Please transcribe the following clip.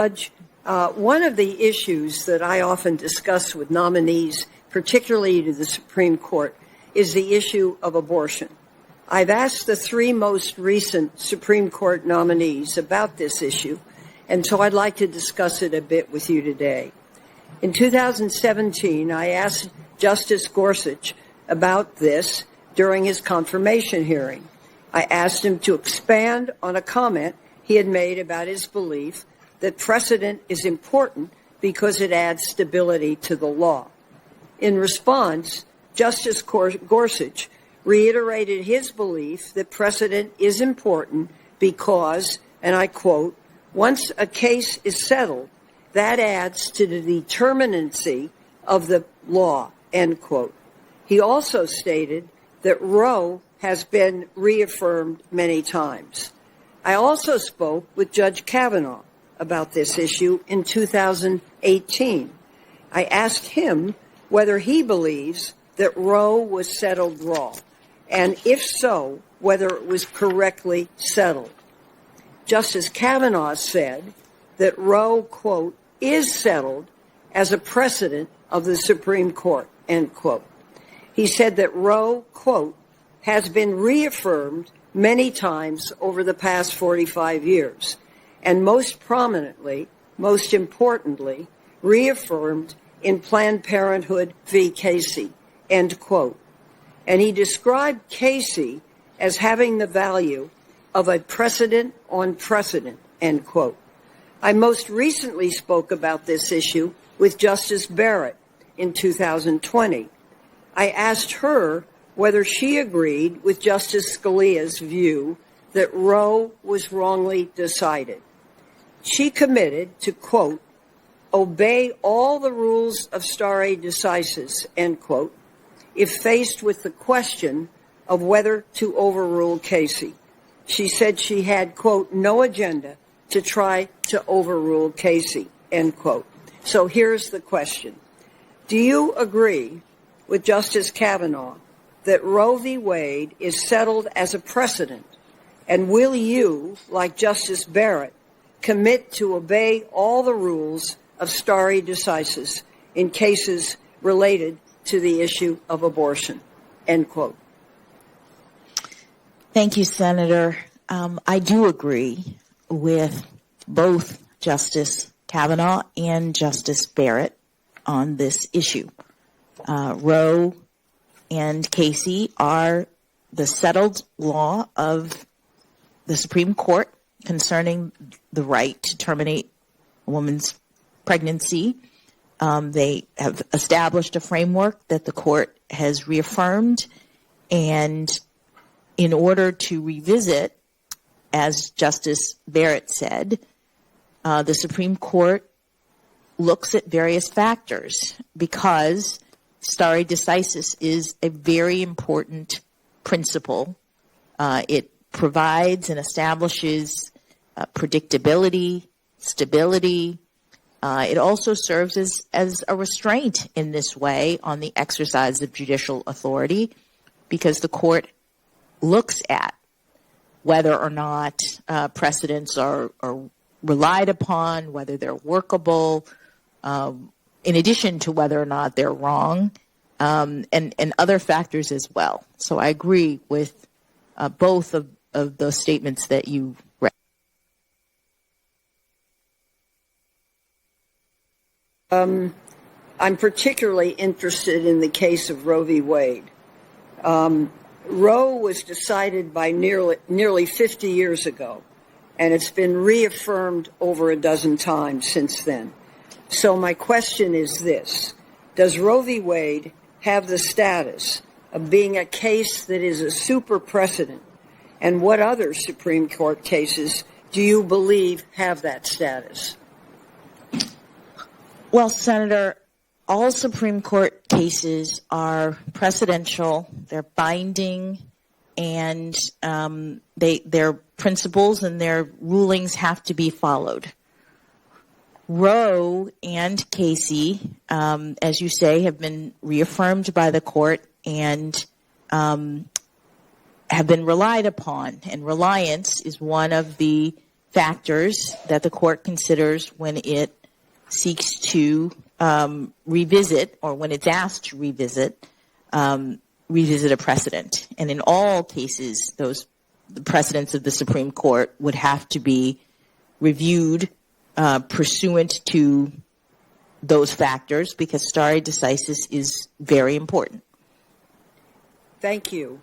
Judge, one of the issues that I often discuss with nominees, particularly to the Supreme Court, is the issue of abortion. I've asked the three most recent Supreme Court nominees about this issue, and so I'd like to discuss it a bit with you today. In 2017, I asked Justice Gorsuch about this during his confirmation hearing. I asked him to expand on a comment he had made about his belief that precedent is important because it adds stability to the law. In response, Justice Gorsuch reiterated his belief that precedent is important because, and I quote, once a case is settled, that adds to the determinacy of the law, end quote. He also stated that Roe has been reaffirmed many times. I also spoke with Judge Kavanaugh about this issue in 2018. I asked him whether he believes that Roe was settled wrong, and if so, whether it was correctly settled. Justice Kavanaugh said that Roe, quote, is settled as a precedent of the Supreme Court, end quote. He said that Roe, quote, has been reaffirmed many times over the past 45 years, and most prominently, most importantly, reaffirmed in Planned Parenthood v. Casey, end quote. And he described Casey as having the value of a precedent on precedent, end quote. I most recently spoke about this issue with Justice Barrett in 2020. I asked her whether she agreed with Justice Scalia's view that Roe was wrongly decided. She committed to, quote, obey all the rules of stare decisis, end quote, if faced with the question of whether to overrule Casey. She said she had, quote, no agenda to try to overrule Casey, end quote. So here's the question. Do you agree with Justice Kavanaugh that Roe v. Wade is settled as a precedent? And will you, like Justice Barrett, commit to obey all the rules of stare decisis in cases related to the issue of abortion, end quote? Thank you, Senator. I do agree with both Justice Kavanaugh and Justice Barrett on this issue. Roe and Casey are the settled law of the Supreme Court concerning the right to terminate a woman's pregnancy. They have established a framework that the court has reaffirmed, and in order to revisit, as Justice Barrett said, the Supreme Court looks at various factors because stare decisis is a very important principle. It provides and establishes predictability, stability. It also serves as a restraint in this way on the exercise of judicial authority because the court looks at whether or not precedents are relied upon, whether they're workable, in addition to whether or not they're wrong, and other factors as well. So I agree with both of those statements that you read. I'm particularly interested in the case of Roe v. Wade. Roe was decided by nearly 50 years ago, and it's been reaffirmed over a dozen times since then. So my question is this. Does Roe v. Wade have the status of being a case that is a super precedent? And what other Supreme Court cases do you believe have that status? Well, Senator, all Supreme Court cases are precedential, they're binding, and their principles and their rulings have to be followed. Roe and Casey, as you say, have been reaffirmed by the court and have been relied upon. And reliance is one of the factors that the court considers when it seeks to revisit, or when it's asked to revisit a precedent. And in all cases, the precedents of the Supreme Court would have to be reviewed pursuant to those factors, because stare decisis is very important. Thank you.